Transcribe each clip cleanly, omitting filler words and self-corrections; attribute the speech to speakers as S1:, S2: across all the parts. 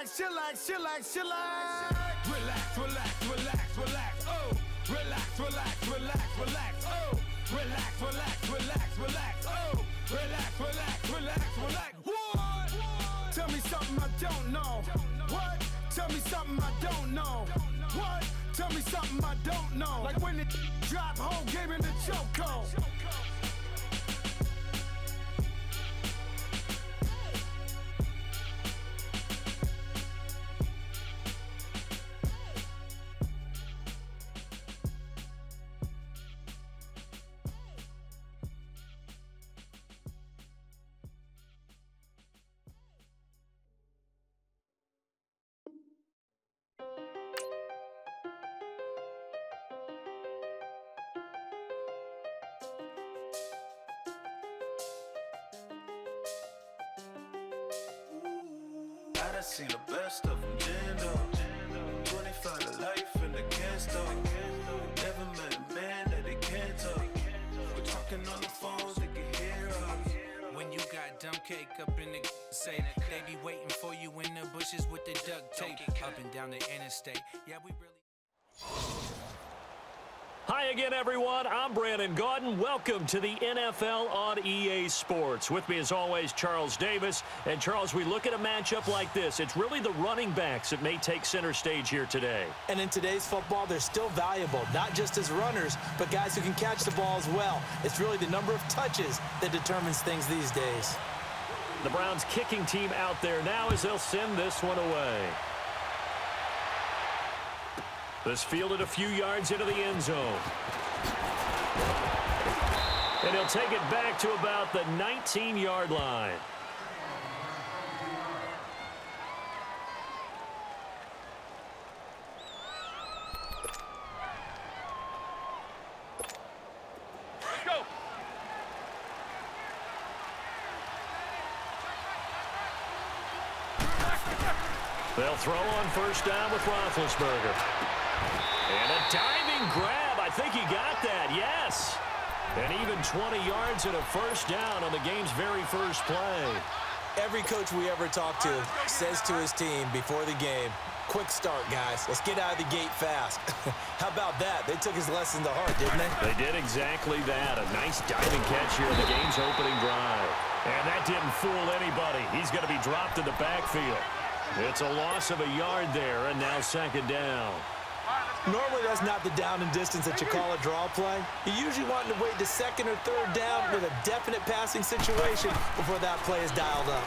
S1: chillax, chillax, chillax, chillax. Relax, relax, relax, relax. Oh, relax, relax, relax, relax. Oh, relax, relax, relax, relax. Oh, relax, relax, relax, relax. What? Tell me something I don't know. What? Tell me something I don't know. What? Tell me something I don't know. Like when it drop, whole game in the chokehold.
S2: I done seen the best of them, Jando. 25 to life in the can store. Never met a man that they can't talk. We're talking on the phones, they can hear us.
S3: When you got dumb cake up in the say, they be waiting for you in the bushes with the duct tape. Up and down the interstate. Yeah, we really.
S4: Hi again, everyone. I'm Brandon Gaudin. Welcome to the NFL on EA Sports. With me, as always, Charles Davis. And, Charles, we look at a matchup like this. It's really the running backs that may take center stage here today.
S5: And in today's football, they're still valuable, not just as runners, but guys who can catch the ball as well. It's really the number of touches that determines things these days.
S4: The Browns kicking team out there now as they'll send this one away. This fielded a few yards into the end zone. And he'll take it back to about the 19-yard line.
S1: Let's go.
S4: They'll throw on first down with Roethlisberger. And a diving grab. I think he got that. Yes. And even 20 yards and a first down on the game's very first play.
S5: Every coach we ever talk to says to his team before the game, quick start, guys. Let's get out of the gate fast. How about that? They took his lesson to heart, didn't they?
S4: They did exactly that. A nice diving catch here in the game's opening drive. And that didn't fool anybody. He's going to be dropped in the backfield. It's a loss of a yard there, and now second down.
S5: Normally, that's not the down and distance that you call a draw play. You usually want to wait to second or third down with a definite passing situation before that play is dialed up.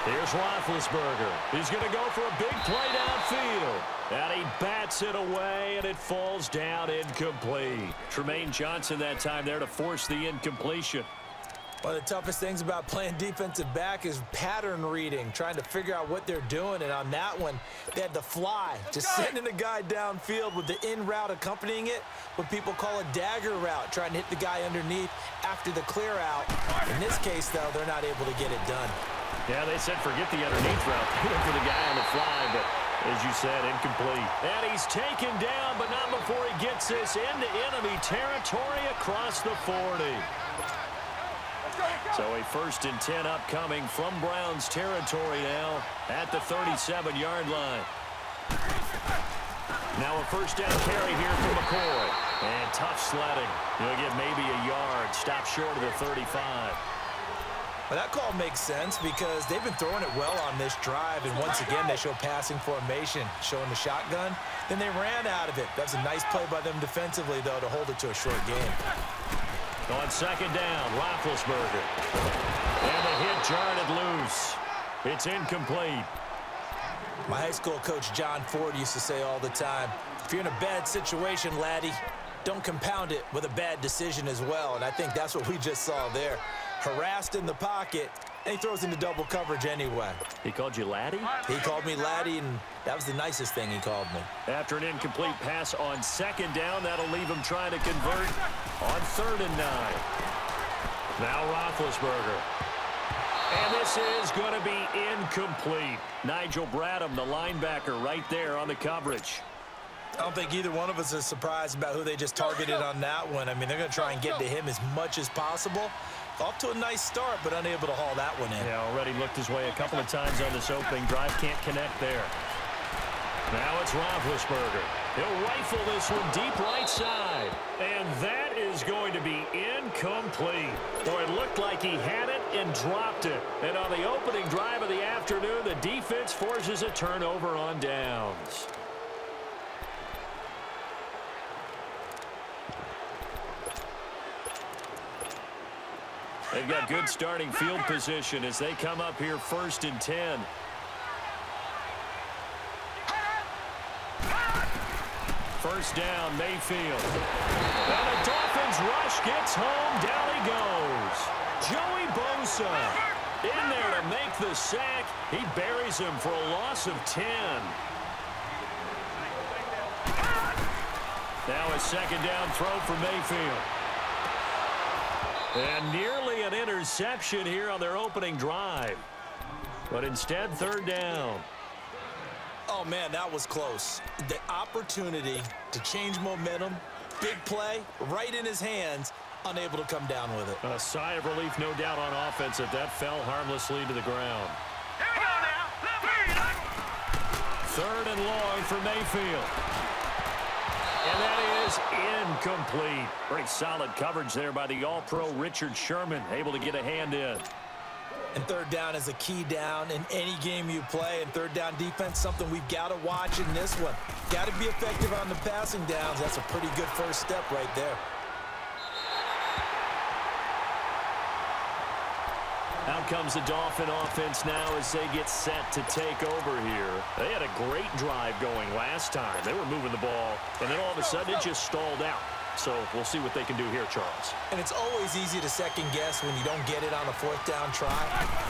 S4: Here's Roethlisberger. He's going to go for a big play downfield. And he bats it away, and it falls down incomplete. Tremaine Johnson that time there to force the incompletion.
S5: One of the toughest things about playing defensive back is pattern reading, trying to figure out what they're doing. And on that one, they had to fly, just sending a guy downfield with the in route accompanying it, what people call a dagger route, trying to hit the guy underneath after the clear out. In this case, though, they're not able to get it done.
S4: Yeah, they said forget the underneath route. Hit him for the guy on the fly, but as you said, incomplete. And he's taken down, but not before he gets this into enemy territory across the 40. So a 1st and 10 upcoming from Browns territory now at the 37-yard line. Now a first down carry here for McCoy. And tough sledding. He'll get maybe a yard. Stop short of the 35.
S5: Well, that call makes sense because they've been throwing it well on this drive. And once again, they show passing formation, showing the shotgun. Then they ran out of it. That was a nice play by them defensively, though, to hold it to a short game.
S4: On second down, Roethlisberger. And the hit jarred it loose. It's incomplete.
S5: My high school coach, John Ford, used to say all the time, if you're in a bad situation, laddie, don't compound it with a bad decision as well. And I think that's what we just saw there. Harassed in the pocket, and he throws into double coverage anyway.
S4: He called you laddie?
S5: He called me laddie, and that was the nicest thing he called me.
S4: After an incomplete pass on second down, that'll leave him trying to convert on 3rd and 9. Now Roethlisberger. And this is going to be incomplete. Nigel Bradham, the linebacker, right there on the coverage.
S5: I don't think either one of us is surprised about who they just targeted on that one. I mean, they're going to try and get to him as much as possible. Off to a nice start, but unable to haul that one in.
S4: Yeah, already looked his way a couple of times on this opening drive. Can't connect there. Now it's Roethlisberger. He'll rifle this one deep right side. And that is going to be incomplete. Boy, it looked like he had it and dropped it. And on the opening drive of the afternoon, the defense forces a turnover on downs. They've got good starting field position as they come up here 1st and 10. First down, Mayfield. And the Dolphins rush gets home. Down he goes. Joey Bosa in there to make the sack. He buries him for a loss of 10. Now a second down throw for Mayfield. And nearly an interception here on their opening drive. But instead, 3rd down.
S5: Oh, man, that was close. The opportunity to change momentum, big play, right in his hands, unable to come down with it.
S4: A sigh of relief, no doubt, on offense that fell harmlessly to the ground.
S1: Here we go now.
S4: 3rd and long for Mayfield. And that is incomplete. Pretty solid coverage there by the All-Pro Richard Sherman, able to get a hand in.
S5: And 3rd down is a key down in any game you play. And 3rd down defense, something we've got to watch in this one. Got to be effective on the passing downs. That's a pretty good first step right there.
S4: Out comes the Dolphin offense now as they get set to take over here. They had a great drive going last time. They were moving the ball, and then all of a sudden it just stalled out. So we'll see what they can do here, Charles.
S5: And it's always easy to second guess when you don't get it on a 4th down try.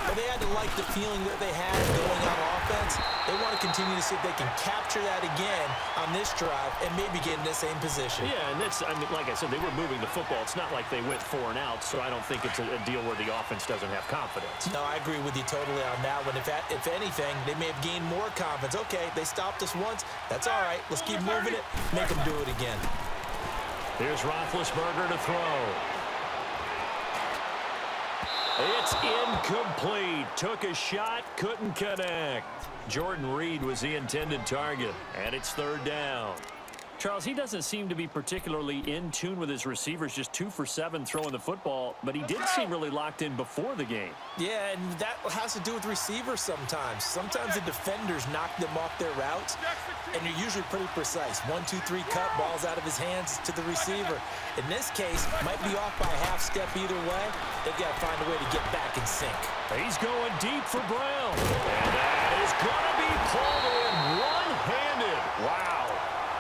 S5: But they had to like the feeling that they had going on offense. They want to continue to see if they can capture that again on this drive and maybe get in the same position.
S4: Yeah, and that's, I mean, like I said, they were moving the football. It's not like they went 4 and out, so I don't think it's a deal where the offense doesn't have confidence.
S5: No, I agree with you totally on that one. If anything, they may have gained more confidence. Okay, they stopped us once. That's all right. Let's keep moving it. Make them do it again.
S4: Here's Roethlisberger to throw. It's incomplete. Took a shot, couldn't connect. Jordan Reed was the intended target, and it's 3rd down. Charles, he doesn't seem to be particularly in tune with his receivers, just 2 for 7 throwing the football, but he did seem really locked in before the game.
S5: Yeah, and that has to do with receivers sometimes. Sometimes the defenders knock them off their routes, and they're usually pretty precise. 1, 2, 3 cut, balls out of his hands to the receiver. In this case, might be off by a half step either way. They've got to find a way to get back in sync.
S4: He's going deep for Brown. And that is going to be pulled in one-handed. Wow.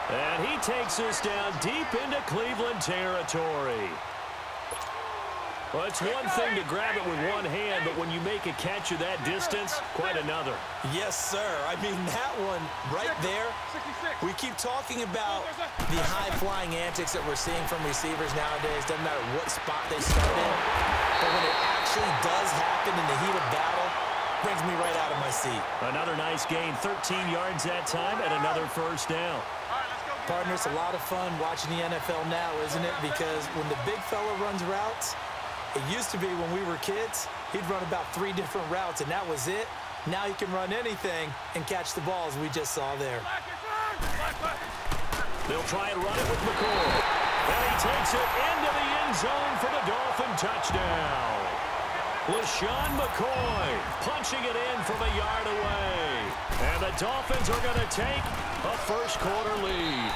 S4: And he takes us down deep into Cleveland territory. Well, it's one thing to grab it with one hand, but when you make a catch of that distance, quite another.
S5: Yes, sir. I mean, that one right there, we keep talking about the high-flying antics that we're seeing from receivers nowadays. Doesn't matter what spot they start in. But when it actually does happen in the heat of battle, brings me right out of my seat.
S4: Another nice gain, 13 yards that time, and another 1st down.
S5: Partner, it's a lot of fun watching the NFL now, isn't it? Because when the big fella runs routes, it used to be when we were kids, he'd run about 3 different routes, and that was it. Now he can run anything and catch the balls we just saw there.
S4: They'll try and run it with McCoy. And he takes it into the end zone for the Dolphin touchdown. LaShawn McCoy punching it in from a yard away. And the Dolphins are going to take a first-quarter lead.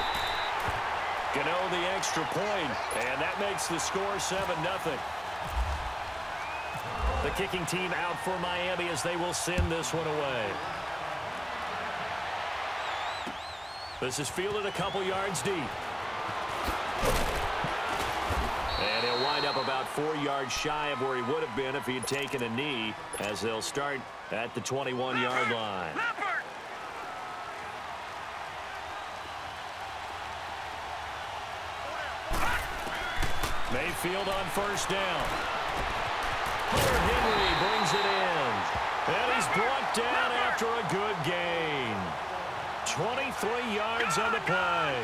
S4: Gano the extra point, and that makes the score 7-0. The kicking team out for Miami as they will send this one away. This is fielded a couple yards deep. And he'll wind up about 4 yards shy of where he would have been if he had taken a knee, as they'll start at the 21-yard line. Mayfield on 1st down. Hunter Henry brings it in. And he's brought down after a good gain. 23 yards on the play.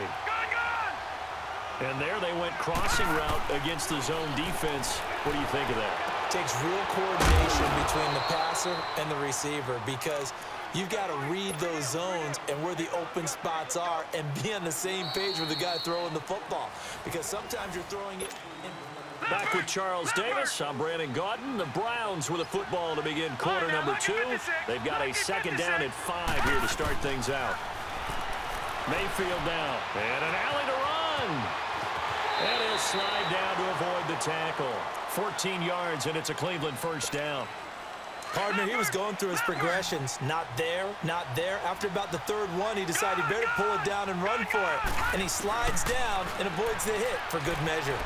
S4: And there they went crossing route against the zone defense. What do you think of that?
S5: takes real coordination between the passer and the receiver because you've got to read those zones and where the open spots are and be on the same page with the guy throwing the football because sometimes you're throwing it in.
S4: Back with Charles Davis. I'm Brandon Gaudin. The Browns with a football to begin quarter number 2. They've got a second down at 5 here to start things out. Mayfield down. And an alley to run. And he'll slide down to avoid the tackle. 14 yards, and it's a Cleveland first down.
S5: Partner, he was going through his progressions. Not there, not there. After about the third one, he decided he better pull it down and run for it. And he slides down and avoids the hit for good measure.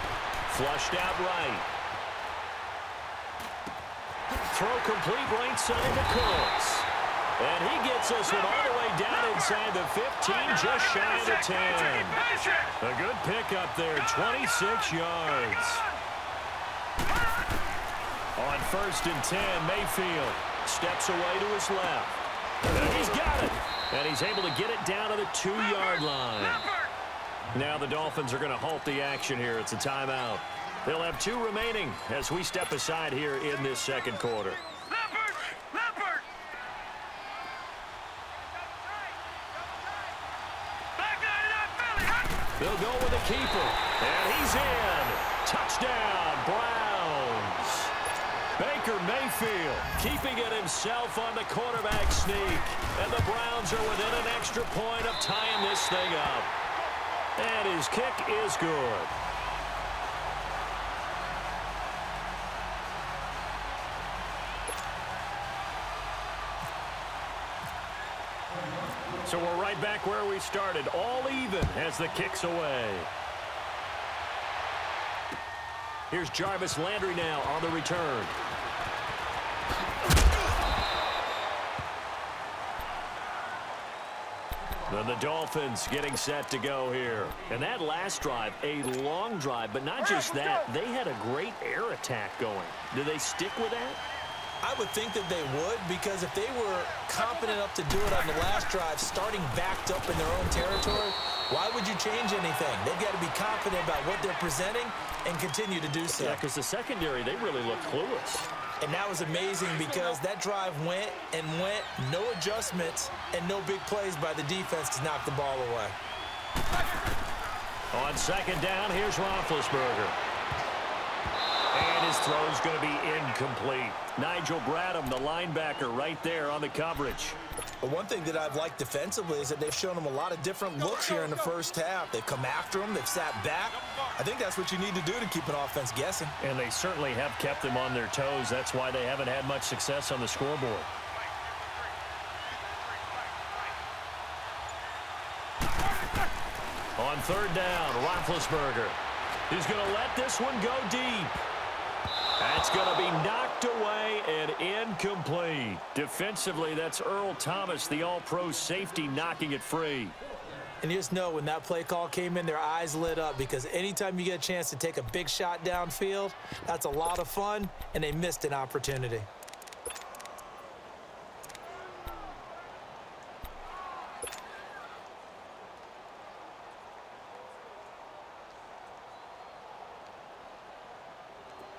S4: Flushed out right. Throw complete right side to Cooks. And he gets this one all the way down inside the 15, just shy of the 10. A good pickup there, 26 yards. On 1st and 10, Mayfield steps away to his left. And he's got it. And he's able to get it down to the 2-yard line. Now the Dolphins are going to halt the action here. It's a timeout. They'll have 2 remaining as we step aside here in this second quarter. They'll go with a keeper. And he's in. Touchdown, Browns. Baker Mayfield keeping it himself on the quarterback sneak. And the Browns are within an extra point of tying this thing up. And his kick is good. So we're right back where we started, all even as the kick's away. Here's Jarvis Landry now on the return. Then the Dolphins getting set to go here. And that last drive, a long drive, but not just that, they had a great air attack going. Do they stick with that?
S5: I would think that they would because if they were confident enough to do it on the last drive, starting backed up in their own territory, why would you change anything? They've got to be confident about what they're presenting and continue to do so.
S4: Yeah, because the secondary, they really looked clueless.
S5: And that was amazing because that drive went and went, no adjustments and no big plays by the defense to knock the ball away.
S4: On second down, here's Roethlisberger. And his throw's going to be incomplete. Nigel Bradham, the linebacker, right there on the coverage.
S5: But one thing that I've liked defensively is that they've shown him a lot of different looks here in the first half. They've come after him. They've sat back. I think that's what you need to do to keep an offense guessing.
S4: And they certainly have kept them on their toes. That's why they haven't had much success on the scoreboard. On third down, Roethlisberger. He's going to let this one go deep. That's going to be knocked away and incomplete. Defensively, that's Earl Thomas, the all-pro safety, knocking it free.
S5: And you just know when that play call came in, their eyes lit up because anytime you get a chance to take a big shot downfield, that's a lot of fun, and they missed an opportunity.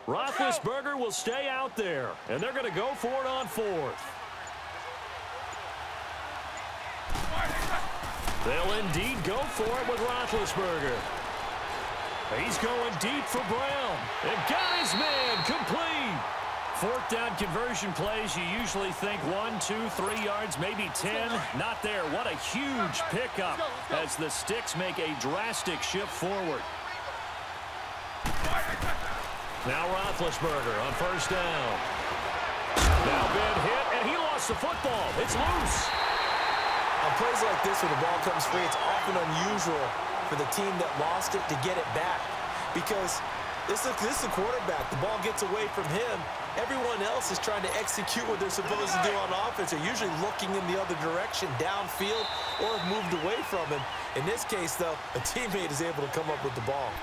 S4: Roethlisberger will stay out there, and they're going to go for it on 4th. They'll indeed go for it with Roethlisberger. He's going deep for Brown, and got his man complete. 4th down conversion plays, you usually think 1, 2, 3 yards, maybe 10. Not there. What a huge pickup as the Sticks make a drastic shift forward. Now Roethlisberger on first down. Now been hit, and he lost the football. It's loose.
S5: On plays like this where the ball comes free, it's often unusual for the team that lost it to get it back because this is the quarterback. The ball gets away from him. Everyone else is trying to execute what they're supposed to do on offense. They're usually looking in the other direction, downfield, or have moved away from him. In this case, though, a teammate is able to come up with the ball.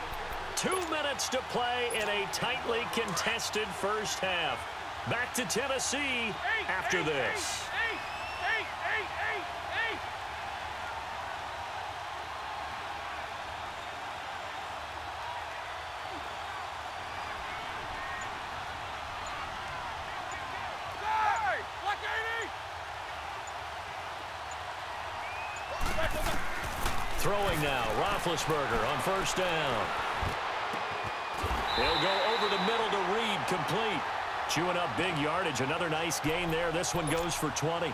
S4: 2 minutes to play in a tightly contested first half. Back to Tennessee after this. Throwing now, Roethlisberger on first down. He'll go over the middle to Reed, complete. Chewing up big yardage, another nice gain there. This one goes for 20.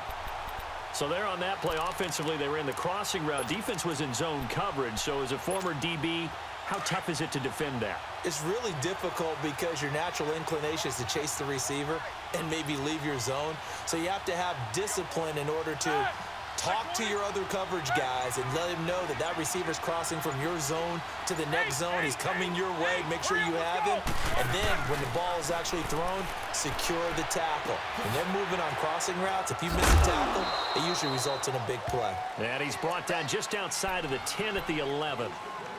S4: So there on that play, offensively, they ran the crossing route. Defense was in zone coverage, so as a former DB, how tough is it to defend that?
S5: It's really difficult because your natural inclination is to chase the receiver and maybe leave your zone. So you have to have discipline in order to talk to your other coverage guys and let him know that that receiver's crossing from your zone to the next zone. He's coming your way. Make sure you have him. And then when the ball is actually thrown, secure the tackle. When they're moving on crossing routes, if you miss a tackle, it usually results in a big play.
S4: And he's brought down just outside of the 10 at the 11.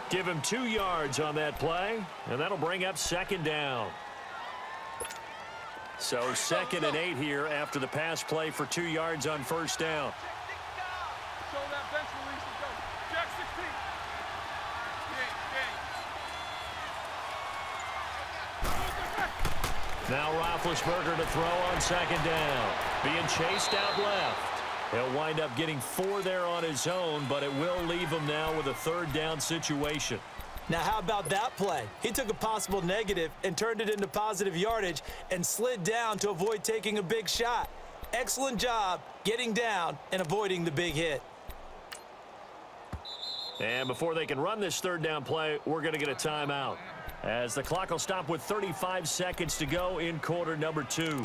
S4: Give him 2 yards on that play, and that'll bring up second down. So 2nd and 8 here after the pass play for 2 yards on first down.
S1: Show that bench release and go. Jack 16.
S4: Now Roethlisberger to throw on second down. Being chased out left. He'll wind up getting 4 there on his own, but it will leave him now with a 3rd down situation.
S5: Now, how about that play? He took a possible negative and turned it into positive yardage and slid down to avoid taking a big shot. Excellent job getting down and avoiding the big hit.
S4: And before they can run this 3rd down play, we're going to get a timeout, as the clock will stop with 35 seconds to go in quarter number 2.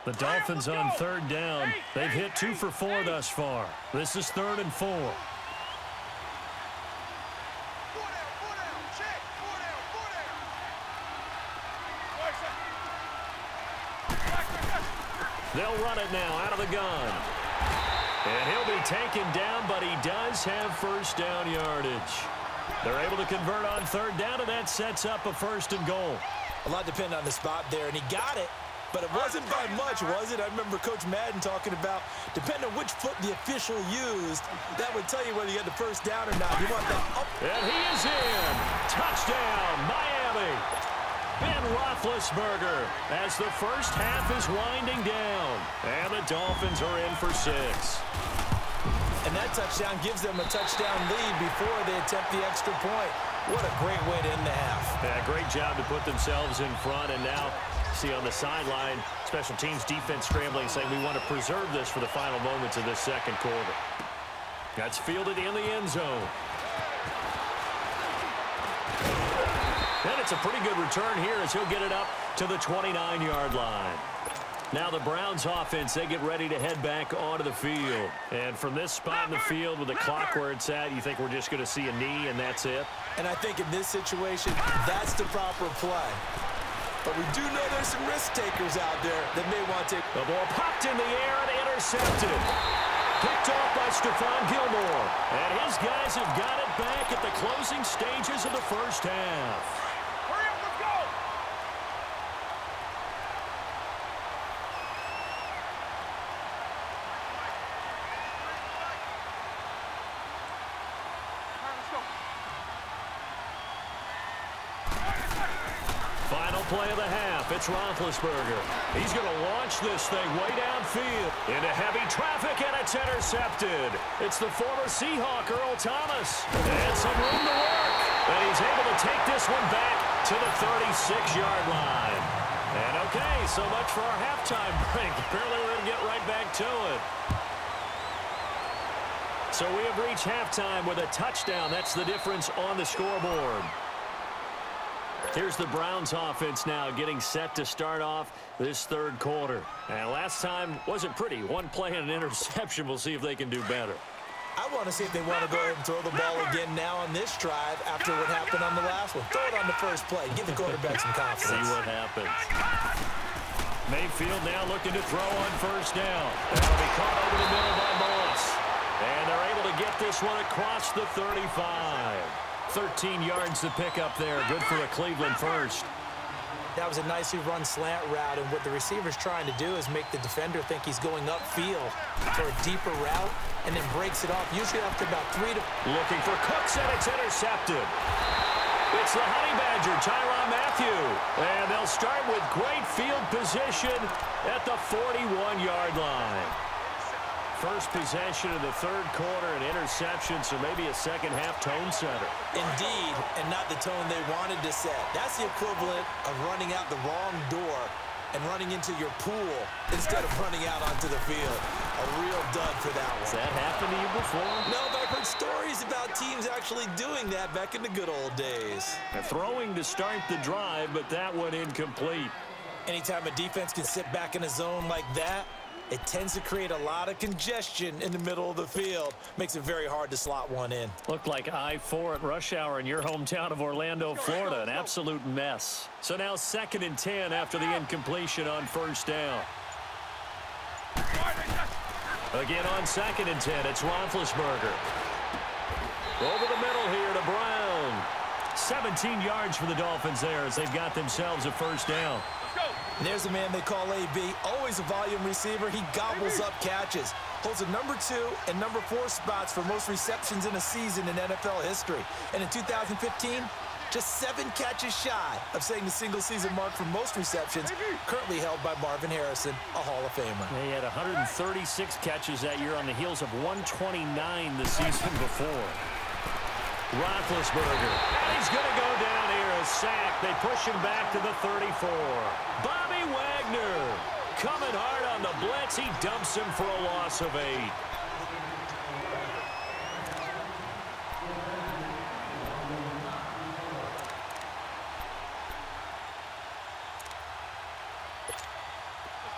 S4: The Dolphins on 3rd down. They've hit 2 for 4 thus far. This is 3rd and 4. They'll run it now out of the gun. And he'll be taken down, but he does have first down yardage. They're able to convert on 3rd down, and that sets up a 1st and goal.
S5: A lot depended on the spot there, and he got it. But it wasn't by much, was it? I remember Coach Madden talking about, depending on which foot the official used, that would tell you whether you had the first down or not. You want that up.
S4: And he is in. Touchdown, Miami. Ben Roethlisberger as the first half is winding down. And the Dolphins are in for 6.
S5: And that touchdown gives them a touchdown lead before they attempt the extra point. What a great way to end the half.
S4: Yeah, great job to put themselves in front, and now see on the sideline, special teams defense scrambling, saying we want to preserve this for the final moments of this 2nd quarter. That's fielded in the end zone. And it's a pretty good return here as he'll get it up to the 29-yard line. Now the Browns offense, they get ready to head back onto the field. And from this spot in the field with the clock where it's at, you think we're just going to see a knee and that's it?
S5: And I think in this situation, that's the proper play. But we do know there's some risk takers out there that may want to.
S4: The ball popped in the air and intercepted. Picked off by Stephon Gilmore. And his guys have got it back at the closing stages of the first half.
S1: Hurry up, let's go!
S4: Final play of the half. It's Roethlisberger. He's going to launch this thing way downfield into heavy traffic, and it's intercepted. It's the former Seahawk, Earl Thomas. And some room to work. And he's able to take this one back to the 36-yard line. And okay, so much for our halftime break. Apparently we're going to get right back to it. So we have reached halftime with a touchdown. That's the difference on the scoreboard. Here's the Browns offense now getting set to start off this 3rd quarter. And last time wasn't pretty. 1 play and an interception. We'll see if they can do better.
S5: I want to see if they want to go ahead and throw the ball again now on this drive after what happened on the last one. Throw it on the first play. Give the quarterback some confidence.
S4: See what happens. Mayfield now looking to throw on first down. That'll be caught over the middle by Moss. And they're able to get this one across the 35. 13 yards to pick up there. Good for a Cleveland first.
S5: That was a nicely run slant route, and what the receiver's trying to do is make the defender think he's going upfield for a deeper route and then breaks it off, usually after about 3 to...
S4: Looking for Cooks, and it's intercepted. It's the Honey Badger, Tyrann Mathieu. And they'll start with great field position at the 41-yard line. First possession of the third quarter, an interception, so maybe a second-half tone setter.
S5: Indeed, and not the tone they wanted to set. That's the equivalent of running out the wrong door and running into your pool instead of running out onto the field. A real dud for that one.
S4: Has that happened to you before?
S5: No, but I've heard stories about teams actually doing that back in the good old days.
S4: Throwing to start the drive, but that one incomplete.
S5: Anytime a defense can sit back in a zone like that, it tends to create a lot of congestion in the middle of the field. Makes it very hard to slot one in.
S4: Looked like I-4 at rush hour in your hometown of Orlando, Florida. An absolute mess. So now 2nd and 10 after the incompletion on first down. Again on 2nd and 10, it's Roethlisberger. Over the middle here to Brown. 17 yards for the Dolphins there as they've got themselves a first down.
S5: And there's a man they call AB, always a volume receiver. He gobbles up catches. Holds a number 2 and number 4 spots for most receptions in a season in NFL history. And in 2015, just 7 catches shy of setting the single-season mark for most receptions, currently held by Marvin Harrison, a Hall of Famer.
S4: He had 136 catches that year on the heels of 129 the season before. Roethlisberger. He's going to go down here, a sack. They push him back to the 34. Bobby Wagner coming hard on the blitz. He dumps him for a loss of 8.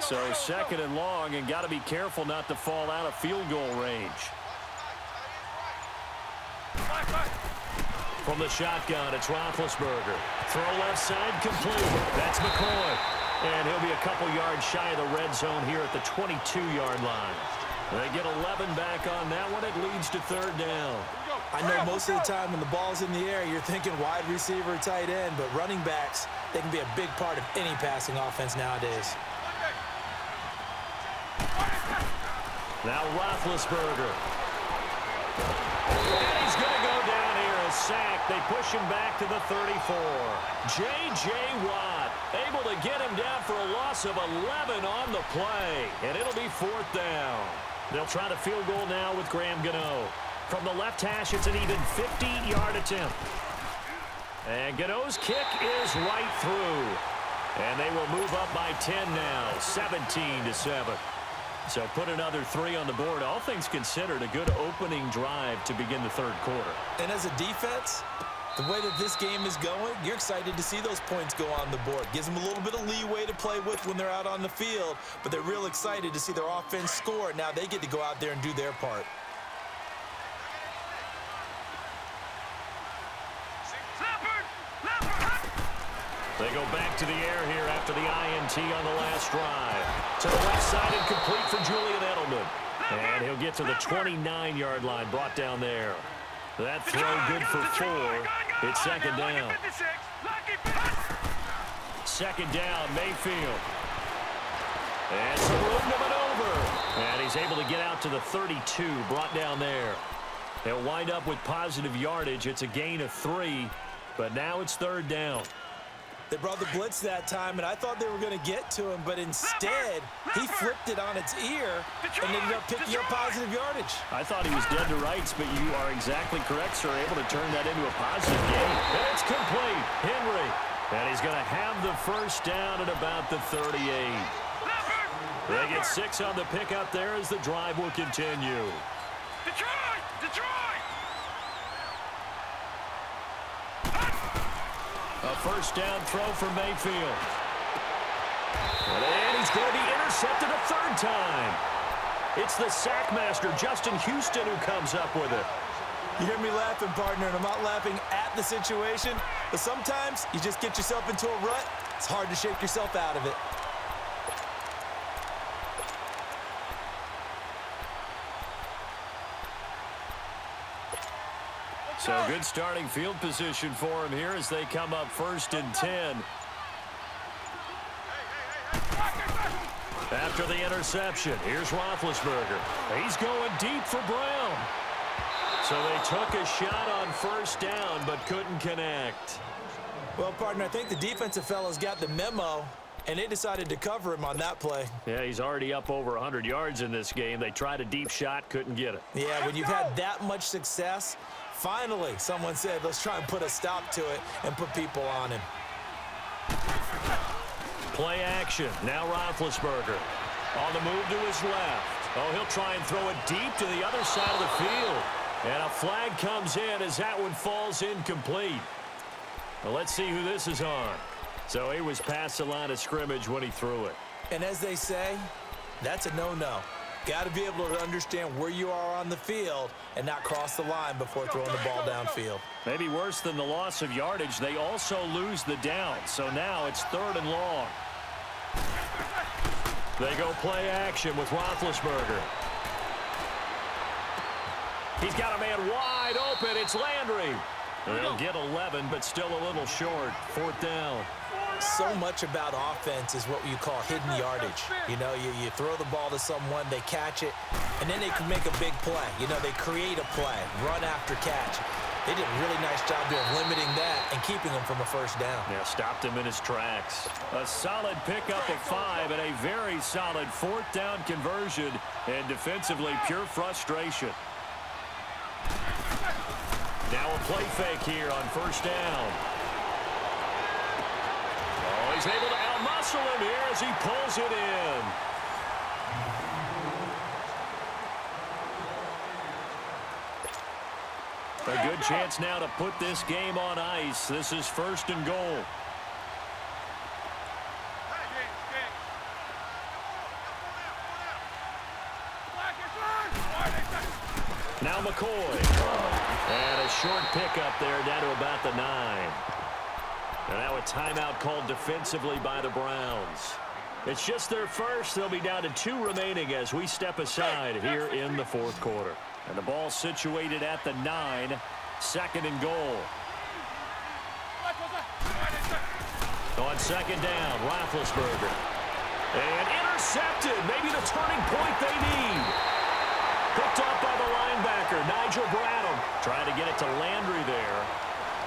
S4: So 2nd and long, and got to be careful not to fall out of field goal range. From the shotgun, it's Roethlisberger. Throw left side, complete. That's McCoy. And he'll be a couple yards shy of the red zone here at the 22-yard line. They get 11 back on that one. It leads to 3rd down.
S5: I know most of the time when the ball's in the air, you're thinking wide receiver, tight end, but running backs, they can be a big part of any passing offense nowadays.
S4: Now Roethlisberger. And he's going to go down here, a sack. They push him back to the 34. J.J. Watt able to get him down for a loss of 11 on the play. And it'll be 4th down. They'll try the field goal now with Graham Gano. From the left hash, it's an even 50-yard attempt. And Gano's kick is right through. And they will move up by 10 now, 17-7. So put another 3 on the board. All things considered, a good opening drive to begin the 3rd quarter.
S5: And as a defense, the way that this game is going, you're excited to see those points go on the board. Gives them a little bit of leeway to play with when they're out on the field, but they're real excited to see their offense score. Now they get to go out there and do their part.
S4: They go back to the air here after the INT on the last drive. To the left side and complete for Julian Edelman. And he'll get to the 29-yard line, brought down there. That throw good for 4. It's 2nd down. 2nd down, Mayfield. And some room to maneuver. And he's able to get out to the 32, brought down there. They'll wind up with positive yardage. It's a gain of 3, but now it's 3rd down.
S5: They brought the blitz that time, and I thought they were going to get to him, but instead, he flipped it on its ear and ended up picking up positive yardage.
S4: I thought he was dead to rights, but you are exactly correct, sir. Able to turn that into a positive gain. And it's complete. Henry. And he's going to have the 1st down at about the 38. They get 6 on the pickup there as the drive will continue.
S1: Detroit! Detroit!
S4: A 1st down throw for Mayfield. And he's going to be intercepted a 3rd time. It's the sackmaster, Justin Houston, who comes up with it.
S5: You hear me laughing, partner, and I'm not laughing at the situation, but sometimes you just get yourself into a rut. It's hard to shake yourself out of it.
S4: So good starting field position for him here as they come up 1st and 10. After the interception, here's Roethlisberger. He's going deep for Brown. So they took a shot on first down but couldn't connect.
S5: Well, partner, I think the defensive fellas got the memo, and they decided to cover him on that play.
S4: Yeah, he's already up over 100 yards in this game. They tried a deep shot, couldn't get it.
S5: Yeah, when you've had that much success, finally someone said, let's try and put a stop to it and put people on him.
S4: Play action. Now Roethlisberger on the move to his left. Oh, he'll try and throw it deep to the other side of the field. And a flag comes in as that one falls incomplete. Well, let's see who this is on. So he was past the line of scrimmage when he threw it.
S5: And as they say, that's a no-no. Got to be able to understand where you are on the field and not cross the line before throwing the ball downfield.
S4: Maybe worse than the loss of yardage, they also lose the down. So now it's 3rd and long. They go play action with Roethlisberger. He's got a man wide open. It's Landry. They'll get 11, but still a little short. 4th down.
S5: So much about offense is what you call hidden yardage. You know, you throw the ball to someone, they catch it, and then they can make a big play. You know, they create a play, run after catch. They did a really nice job there of limiting that and keeping him from a first down.
S4: Yeah, stopped him in his tracks. A solid pickup of 5 and a very solid 4th down conversion, and defensively pure frustration. Now a play fake here on first down. Oh, he's able to out-muscle him here as he pulls it in. A good chance now to put this game on ice. This is 1st and goal. Now McCoy. And a short pickup there down to about the 9. And now a timeout called defensively by the Browns. It's just their first. They'll be down to 2 remaining as we step aside here in the 4th quarter. And the ball situated at the 9, 2nd and goal. On 2nd down, Roethlisberger. And intercepted. Maybe the turning point they need. Picked up by the linebacker, Nigel Bradham. Trying to get it to Landry there.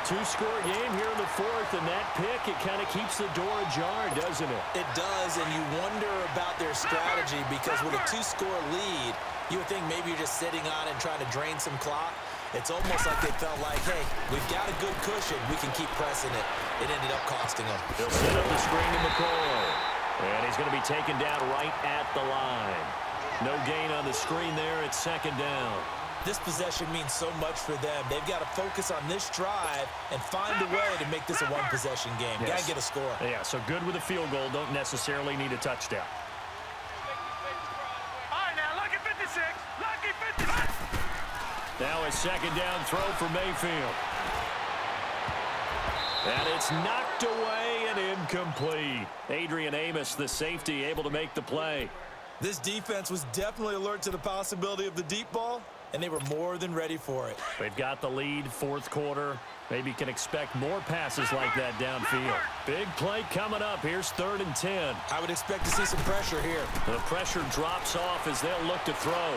S4: 2-score game here in the 4th, and that pick, it kind of keeps the door ajar, doesn't it?
S5: It does, and you wonder about their strategy because with a 2-score lead, you would think maybe you're just sitting on it and trying to drain some clock. It's almost like they felt like, hey, we've got a good cushion. We can keep pressing it. It ended up costing them.
S4: He'll set up the screen to McCoy. And he's going to be taken down right at the line. No gain on the screen there. It's 2nd down.
S5: This possession means so much for them. They've got to focus on this drive and find a way to make this a one-possession game.
S4: Yes.
S5: Got to get a score.
S4: Yeah, so good with a field goal. Don't necessarily need a touchdown.
S1: All right, now, lucky 56. Lucky 56.
S4: Now a 2nd down throw for Mayfield. And it's knocked away and incomplete. Adrian Amos, the safety, able to make the play.
S5: This defense was definitely alert to the possibility of the deep ball, and they were more than ready for it.
S4: They've got the lead, 4th quarter. Maybe can expect more passes like that downfield. Big play coming up. Here's 3rd and 10.
S5: I would expect to see some pressure here.
S4: The pressure drops off as they'll look to throw.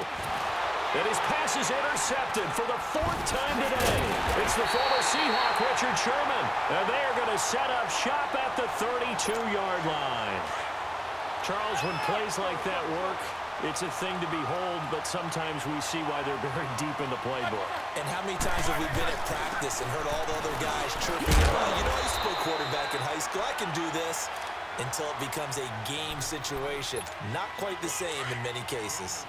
S4: And his pass is intercepted for the 4th time today. It's the former Seahawk, Richard Sherman. And they are going to set up shop at the 32-yard line. Charles, when plays like that work, it's a thing to behold, but sometimes we see why they're very deep in the playbook.
S5: And how many times have we been at practice and heard all the other guys chirping about, you know, I used to play quarterback in high school. I can do this, until it becomes a game situation. Not quite the same in many cases.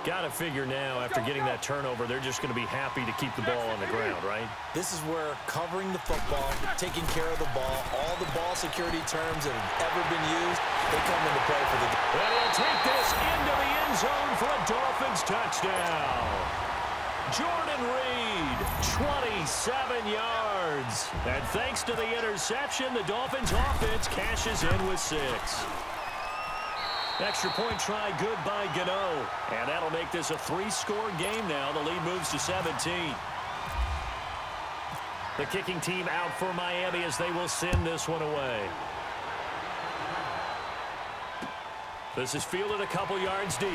S4: Got to figure now, after getting that turnover, they're just going to be happy to keep the ball on the ground, right?
S5: This is where covering the football, taking care of the ball, all the ball security terms that have ever been used, they come into play for the game.
S4: And he'll take this into the end zone for a Dolphins touchdown. Jordan Reed, 27 yards. And thanks to the interception, the Dolphins offense cashes in with 6. Extra point try good by Gano. And that'll make this a 3-score game now. The lead moves to 17. The kicking team out for Miami as they will send this one away. This is fielded a couple yards deep.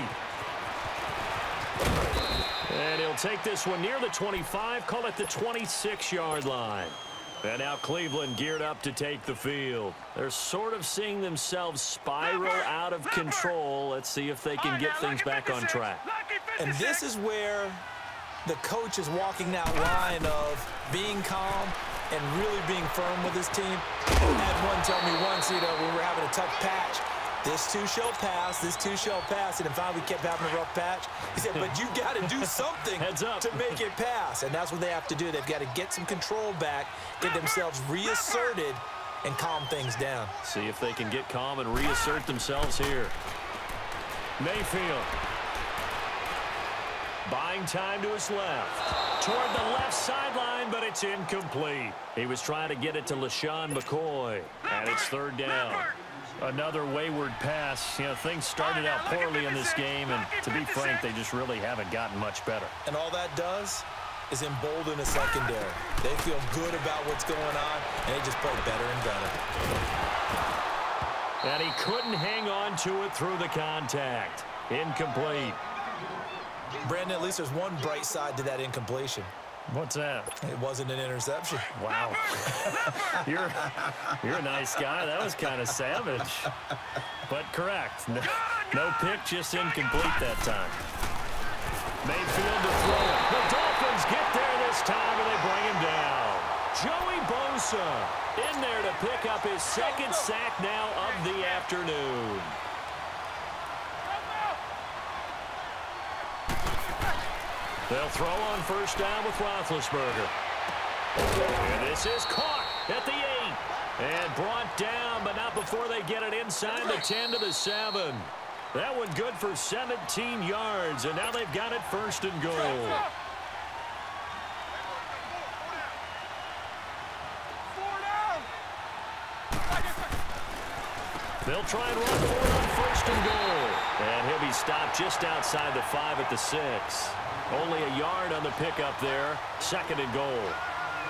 S4: And he'll take this one near the 25, call it the 26-yard line. And now Cleveland geared up to take the field. They're sort of seeing themselves spiral out of control. Let's see if they can get things back on track.
S5: And this is where the coach is walking that line of being calm and really being firm with his team. I had one tell me once, when we were having a tough patch, this too shall pass, this too shall pass, and then finally we kept having a rough patch. He said, but you got to do something to make it pass, and that's what they have to do. They've got to get some control back, get themselves reasserted, and calm things down.
S4: See if they can get calm and reassert themselves here. Mayfield. Buying time to his left. Toward the left sideline, but it's incomplete. He was trying to get it to LaShawn McCoy, and it's third down. Another wayward pass. Things started out poorly in this game, and to be frank, they just really haven't gotten much better.
S5: And all that does is embolden a secondary. They feel good about what's going on, and they just play better and better.
S4: And he couldn't hang on to it through the contact. Incomplete.
S5: Brandon, at least there's one bright side to that incompletion.
S4: What's that?
S5: It wasn't an interception.
S4: Wow. You're a nice guy. That was kind of savage. But correct. No pick, just incomplete that time. Mayfield to throw it. The Dolphins get there this time, and they bring him down. Joey Bosa in there to pick up his second sack now of the afternoon. They'll throw on first down with Roethlisberger. And this is caught at the 8. And brought down, but not before they get it inside the 10 to the 7. That one good for 17 yards, and now they've got it first and goal. They'll try and run for it on first and goal. And he'll be stopped just outside the 5 at the 6. Only a yard on the pickup there. Second and goal.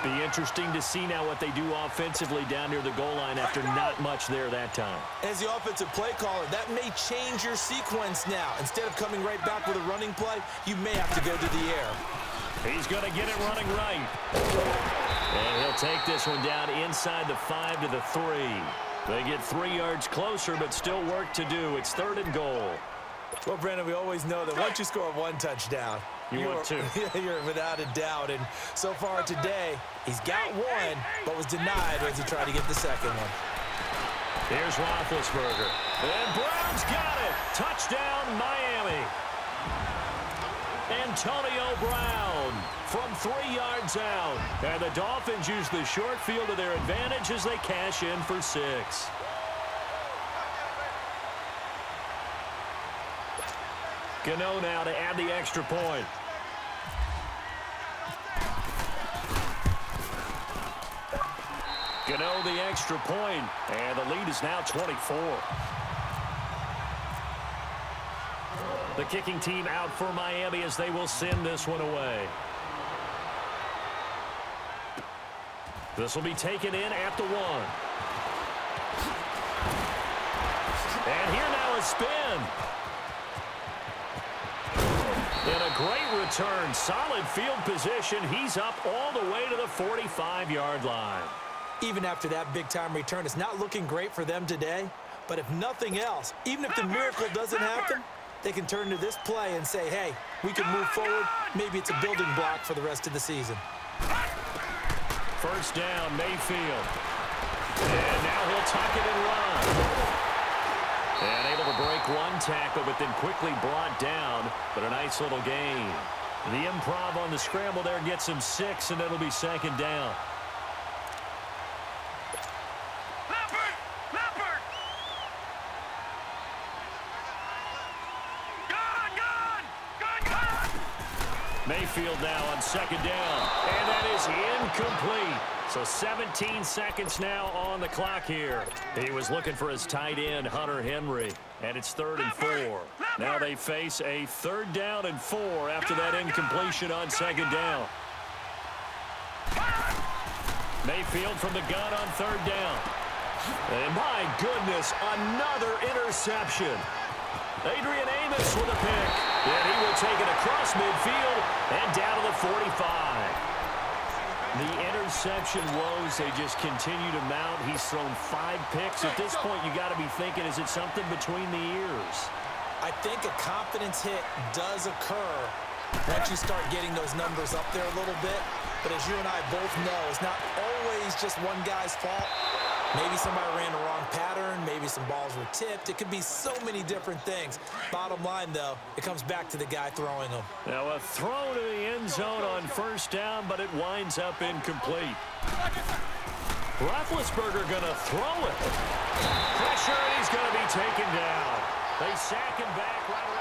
S4: Be interesting to see now what they do offensively down near the goal line after not much there that time.
S5: As the offensive play caller, that may change your sequence now. Instead of coming right back with a running play, you may have to go to the air.
S4: He's going to get it running right. And he'll take this one down inside the 5 to the 3. They get 3 yards closer, but still work to do. It's third and goal.
S5: Well, Brandon, we always know that once you score one touchdown,
S4: want two.
S5: You're without a doubt. And so far today, he's got one, but was denied as he tried to get the second one.
S4: Here's Roethlisberger. And Brown's got it. Touchdown, Miami. Antonio Brown from 3 yards out. And the Dolphins use the short field to their advantage as they cash in for 6. Gano now to add the extra point. Gano the extra point, and the lead is now 24. The kicking team out for Miami as they will send this one away. This will be taken in at the 1. And here now a spin. And a great return. Solid field position. He's up all the way to the 45-yard line.
S5: Even after that big-time return, it's not looking great for them today. But if nothing else, even if the miracle doesn't happen, they can turn to this play and say, hey, we can move forward. Maybe it's a building block for the rest of the season.
S4: First down, Mayfield. And now he'll tuck it and run. And able to break one tackle, but then quickly brought down. But a nice little gain. The improv on the scramble there gets him 6, and it'll be second down. Mayfield now on second down, and that is incomplete. So 17 seconds now on the clock here. He was looking for his tight end, Hunter Henry, and it's 3rd and 4. Now they face a 3rd down and 4 after that incompletion on second down. Mayfield from the gun on 3rd down. And my goodness, another interception. Adrian Amos with a pick. And he will take it across midfield and down to the 45. The interception woes, they just continue to mount. He's thrown 5 picks. At this point, you got to be thinking, is it something between the ears?
S5: I think a confidence hit does occur once you start getting those numbers up there a little bit. But as you and I both know, it's not always just one guy's fault. Maybe somebody ran the wrong pattern. Maybe some balls were tipped. It could be so many different things. Bottom line, though, it comes back to the guy throwing them.
S4: Now a throw to the end zone on first down, but it winds up incomplete. Roethlisberger going to throw it. Pressure, and he's going to be taken down. They sack him back right around.